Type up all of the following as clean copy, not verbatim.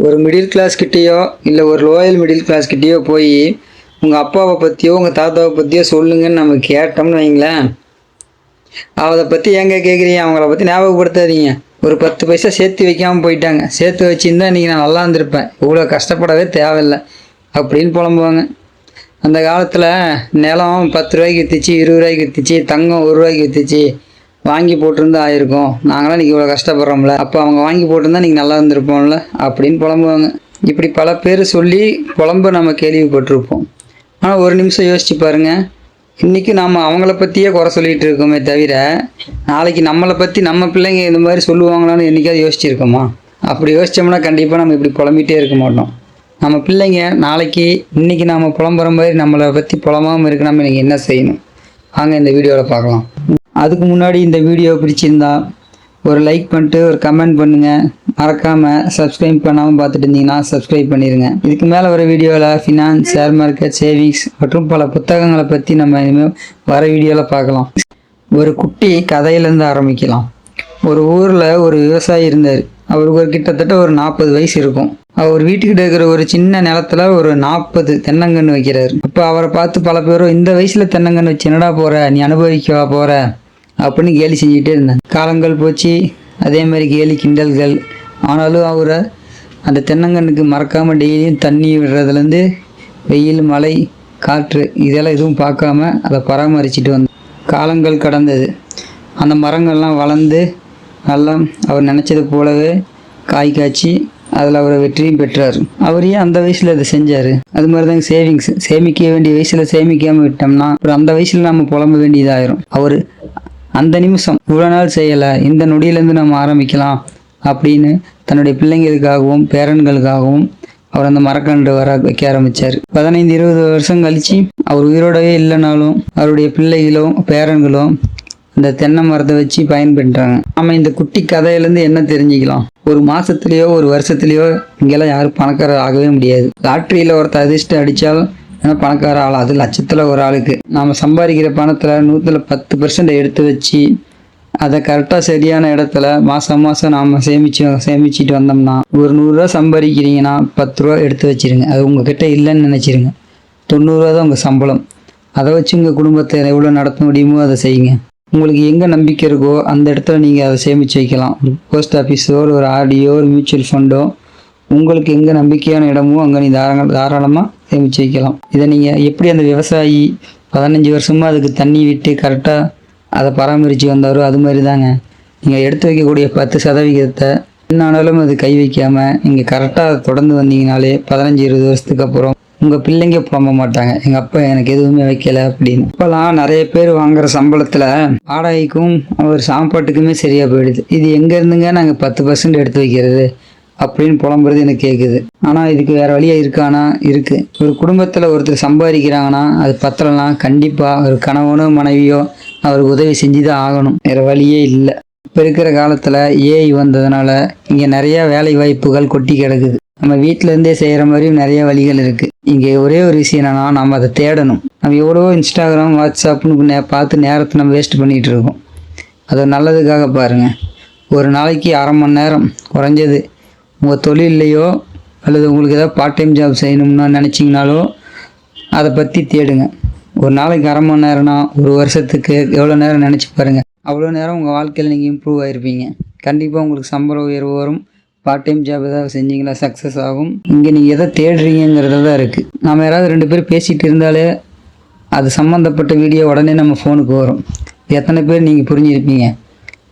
ஒரு middle class கிட்டேயோ இல்லை ஒரு லோயல் மிடில் கிளாஸ் கிட்டேயோ போய் உங்கள் அப்பாவை பற்றியோ உங்கள் தாத்தாவை பற்றியோ சொல்லுங்கன்னு நம்ம கேட்டோம்னு வைங்களேன், அதை பற்றி ஏங்க கேட்குறீங்க, அவங்கள பற்றி ஞாபகப்படுத்தாதீங்க. ஒரு 10 பைசா சேர்த்து வைக்காமல் போயிட்டாங்க, சேர்த்து வச்சுருந்தா இன்றைக்கி நான் நல்லா இருந்திருப்பேன், இவ்வளோ கஷ்டப்படவே தேவையில்லை அப்படின்னு புலம்புவாங்க. அந்த காலத்தில் நிலம் 10 ரூபாய்க்கு விற்றுச்சு, 20 ரூபாய்க்கு விற்றுச்சு, தங்கம் 1 ரூபாய்க்கு விற்றுச்சு, வாங்கி போட்டிருந்தா ஆயிருக்கும், நாங்களாம் இன்றைக்கி இவ்வளோ கஷ்டப்படுறோம்ல, அப்போ அவங்க வாங்கி போட்டிருந்தா இன்றைக்கி நல்லா இருந்திருப்போம்ல அப்படின்னு புலம்புவாங்க. இப்படி பல பேர் சொல்லி புலம்ப நம்ம கேள்விப்பட்டிருப்போம். ஆனால் ஒரு நிமிஷம் யோசிச்சு பாருங்கள், இன்றைக்கி நாம் அவங்கள பற்றியே குறை சொல்லிகிட்டு இருக்கோமே தவிர நாளைக்கு நம்மளை பற்றி நம்ம பிள்ளைங்க இந்த மாதிரி சொல்லுவாங்களான்னு என்றைக்காவது யோசிச்சிருக்கோமா? அப்படி யோசித்தோம்னா கண்டிப்பாக நம்ம இப்படி புலம்பிகிட்டே இருக்க மாட்டோம். நம்ம பிள்ளைங்க நாளைக்கு இன்றைக்கி நாம் புலம்புற மாதிரி நம்மளை பற்றி புலம்பாமல் இருக்க நம்ம இன்றைக்கி என்ன செய்யணும் வாங்க இந்த வீடியோவில் பார்க்கலாம். அதுக்கு முன்னாடி இந்த வீடியோ பிடிச்சிருந்தா ஒரு லைக் பண்ணிட்டு ஒரு கமெண்ட் பண்ணுங்கள். மறக்காமல் சப்ஸ்கிரைப் பண்ணாமல் பார்த்துட்டு இருந்தீங்கன்னா சப்ஸ்கிரைப் பண்ணிடுங்க. இதுக்கு மேலே வர வீடியோவில் ஃபினான்ஸ், ஷேர் மார்க்கெட், சேவிங்ஸ் மற்றும் பல புத்தகங்களை பற்றி நம்ம இனிமேல் வர வீடியோவில் பார்க்கலாம். ஒரு குட்டி கதையிலேருந்து ஆரம்பிக்கலாம். ஒரு ஊரில் ஒரு விவசாயி இருந்தார். அவருக்கு ஒரு கிட்டத்தட்ட ஒரு 40 வயசு இருக்கும். அவர் வீட்டுக்கிட்ட இருக்கிற ஒரு சின்ன நிலத்துல ஒரு 40 தென்னங்கன்று வைக்கிறாரு. அப்போ அவரை பார்த்து பல பேரும், இந்த வயசில் தென்னங்கன்று வச்சு என்னடா போகிற, நீ அனுபவிக்கவா போகிற அப்படின்னு கேலி செஞ்சுக்கிட்டே இருந்தாங்க. காலங்கள் போச்சு, அதே மாதிரி கேலி கிண்டல்கள். ஆனாலும் அவரை அந்த தென்னங்கன்றுக்கு மறக்காமல் டெய்லியும் தண்ணி விடுறதுலேருந்து வெயில், மழை, காற்று இதெல்லாம் எதுவும் பார்க்காம அதை பராமரிச்சுட்டு வந்த காலங்கள் கடந்தது. அந்த மரங்கள்லாம் வளர்ந்து நல்லா அவர் நினச்சது போலவே காய் காய்ச்சி அதில் அவரை வெற்றியும் பெற்றார். அவர் ஏன் அந்த வயசில் அதை செஞ்சார்? அது மாதிரி தாங்க சேவிங்ஸ். சேமிக்க வேண்டிய வயசில் சேமிக்காமல் விட்டோம்னா அப்புறம் அந்த வயசில் நம்ம புலம்ப வேண்டியதாயிரும். அவர் அந்த நிமிஷம் இவ்வளோ நாள் செய்யலை, இந்த நொடியிலேருந்து நம்ம ஆரம்பிக்கலாம் அப்படின்னு தன்னுடைய பிள்ளைங்களுக்காகவும் பேரன்களுக்காகவும் அவர் அந்த மரக்கன்று வர வைக்க ஆரம்பித்தார். 15-20 வருஷம் கழித்து அவர் உயிரோடவே இல்லைனாலும் அவருடைய பிள்ளைகளோ பேரன்களோ அந்த தென்னை மரத்தை வச்சு பயன்பெற்றாங்க. நம்ம இந்த குட்டி கதையிலேருந்து என்ன தெரிஞ்சுக்கலாம்? ஒரு மாதத்துலேயோ ஒரு வருஷத்துலேயோ இங்கெல்லாம் யாரும் பணக்காரர் ஆகவே முடியாது. லாட்ரியில் ஒருத்தர் அதிர்ஷ்டம் அடித்தாலும் ஏன்னா பணக்கார ஆள், அது லட்சத்தில் ஒரு ஆளுக்கு. நாம் சம்பாதிக்கிற பணத்தில் 110% எடுத்து வச்சு அதை கரெக்டாக சரியான இடத்துல மாதம் நாம் சேமிச்சுட்டு வந்தோம்னா, ஒரு 100 ரூபா சம்பாதிக்கிறீங்கன்னா 10 ரூபா எடுத்து வச்சுருங்க. அது உங்ககிட்ட இல்லைன்னு நினச்சிருங்க. 90 ரூபா தான் உங்கள் சம்பளம். அதை வச்சு உங்கள் குடும்பத்தை எவ்வளோ நடத்த முடியுமோ அதை செய்யுங்க. உங்களுக்கு எங்கே நம்பிக்கை இருக்கோ அந்த இடத்துல நீங்கள் அதை சேமித்து வைக்கலாம். ஒரு போஸ்ட் ஆஃபீஸோ ஒரு ஆர்டியோ ஒரு மியூச்சுவல் ஃபண்டோ, உங்களுக்கு எங்கே நம்பிக்கையான இடமோ அங்கே நீ தாராளமாக சேமித்து வைக்கலாம். இதை நீங்கள் எப்படி அந்த விவசாயி 15 வருஷமாக அதுக்கு தண்ணி விட்டு கரெக்டாக அதை பராமரித்து வந்தாரோ அது மாதிரி தாங்க நீங்கள் எடுத்து வைக்கக்கூடிய 10% என்னானாலும் அது கை வைக்காமல் நீங்கள் கரெக்டாக அதை தொடர்ந்து வந்தீங்கனாலே 15-20 வருஷத்துக்கு அப்புறம் உங்கள் பிள்ளைங்க புலம்ப மாட்டாங்க, எங்கள் அப்பா எனக்கு எதுவுமே வைக்கலை அப்படின்னு. இப்போலாம் நிறைய பேர் வாங்குகிற சம்பளத்தில் வாடகைக்கும் ஒரு சாப்பாட்டுக்குமே சரியாக போயிடுது. இது எங்கேருந்துங்க நாங்கள் 10% எடுத்து வைக்கிறது அப்படின்னு புலம்புறது எனக்கு கேட்குது. ஆனால் இதுக்கு வேறு வழியாக இருக்கானா? இருக்குது. ஒரு குடும்பத்தில் ஒருத்தர் சம்பாதிக்கிறாங்கன்னா அது பத்தலைன்னா கண்டிப்பாக ஒரு கணவனோ மனைவியோ அவருக்கு உதவி செஞ்சு தான் ஆகணும், வேறு வழியே இல்லை. இப்போ இருக்கிற காலத்தில் ஏஐ வந்ததுனால இங்கே நிறையா வேலை வாய்ப்புகள் கொட்டி கிடக்குது. நம்ம வீட்டிலேருந்தே செய்கிற மாதிரியும் நிறைய வழிகள் இருக்குது. இங்கே ஒரே ஒரு விஷயம் என்னென்னா நம்ம அதை தேடணும். நம்ம எவ்வளோ இன்ஸ்டாகிராம், வாட்ஸ்அப்னு பார்த்து நேரத்தை நம்ம வேஸ்ட் பண்ணிகிட்டு இருக்கோம். அதை நல்லதுக்காக பாருங்கள். ஒரு நாளைக்கு 1/2 மணி நேரம் குறைஞ்சது உங்கள் தொழிலையோ அல்லது உங்களுக்கு ஏதாவது பார்ட் டைம் ஜாப் செய்யணும்னு நினச்சிங்கனாலோ அதை பற்றி தேடுங்க. ஒரு நாளைக்கு 1/2 மணி நேரம்னா ஒரு வருஷத்துக்கு எவ்வளோ நேரம் நினச்சி பாருங்கள். அவ்வளோ நேரம் உங்கள் வாழ்க்கையில் நீங்கள் இம்ப்ரூவ் ஆகிருப்பீங்க. கண்டிப்பாக உங்களுக்கு சம்பள உயர்வு வரும். பார்ட் டைம் ஜாப் ஏதாவது செஞ்சிங்களா சக்ஸஸ் ஆகும். இங்கே நீங்கள் எதை தேடுறீங்கிறத தான் இருக்குது. நம்ம யாராவது 2 பேர் பேசிகிட்டு இருந்தாலே அது சம்மந்தப்பட்ட வீடியோ உடனே நம்ம ஃபோனுக்கு வரும். எத்தனை பேர் நீங்கள் புரிஞ்சிருப்பீங்க?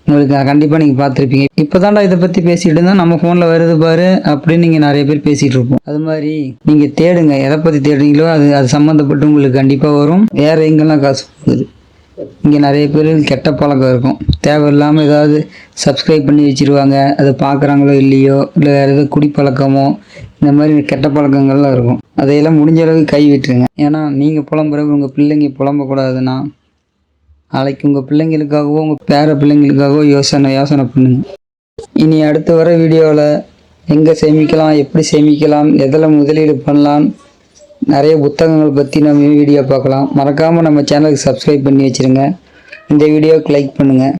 உங்களுக்கு கண்டிப்பாக நீங்கள் பார்த்துருப்பீங்க. இப்போ தான்டா இதை பற்றி பேசிகிட்டு இருந்தால் நம்ம ஃபோனில் வருது பாரு அப்படின்னு நீங்கள் நிறைய பேர் பேசிகிட்டு இருப்போம். அது மாதிரி நீங்கள் தேடுங்க, எதை பற்றி தேடுறீங்களோ அது சம்மந்தப்பட்டு உங்களுக்கு கண்டிப்பாக வரும். வேறு எங்கெல்லாம் காசு போகுது? இங்கே நிறைய பேர் கெட்ட பழக்கம் இருக்கும். தேவையில்லாமல் ஏதாவது சப்ஸ்கிரைப் பண்ணி வச்சுருவாங்க, அதை பார்க்குறாங்களோ இல்லையோ, இல்லை வேறு ஏதாவது குடிப்பழக்கமோ இந்த மாதிரி கெட்ட பழக்கங்கள்லாம் இருக்கும். அதையெல்லாம் முடிஞ்ச அளவுக்கு கை விட்டுருங்க. ஏன்னா நீங்கள் புலம்புறப்ப உங்கள் பிள்ளைங்க புலம்பக்கூடாதுன்னா நாளைக்கு உங்கள் பிள்ளைங்களுக்காகவோ உங்கள் பேர பிள்ளைங்களுக்காகவோ யோசனை பண்ணுங்க. இனி அடுத்து வர வீடியோவில் எங்கே சேமிக்கலாம், எப்படி சேமிக்கலாம், எதில் முதலீடு பண்ணலாம், நிறைய புத்தகங்கள் பற்றி நம்ம வீடியோ பார்க்கலாம். மறக்காமல் நம்ம சேனலுக்கு சப்ஸ்கிரைப் பண்ணி வச்சுருங்க. இந்த வீடியோவுக்கு லைக் பண்ணுங்கள்.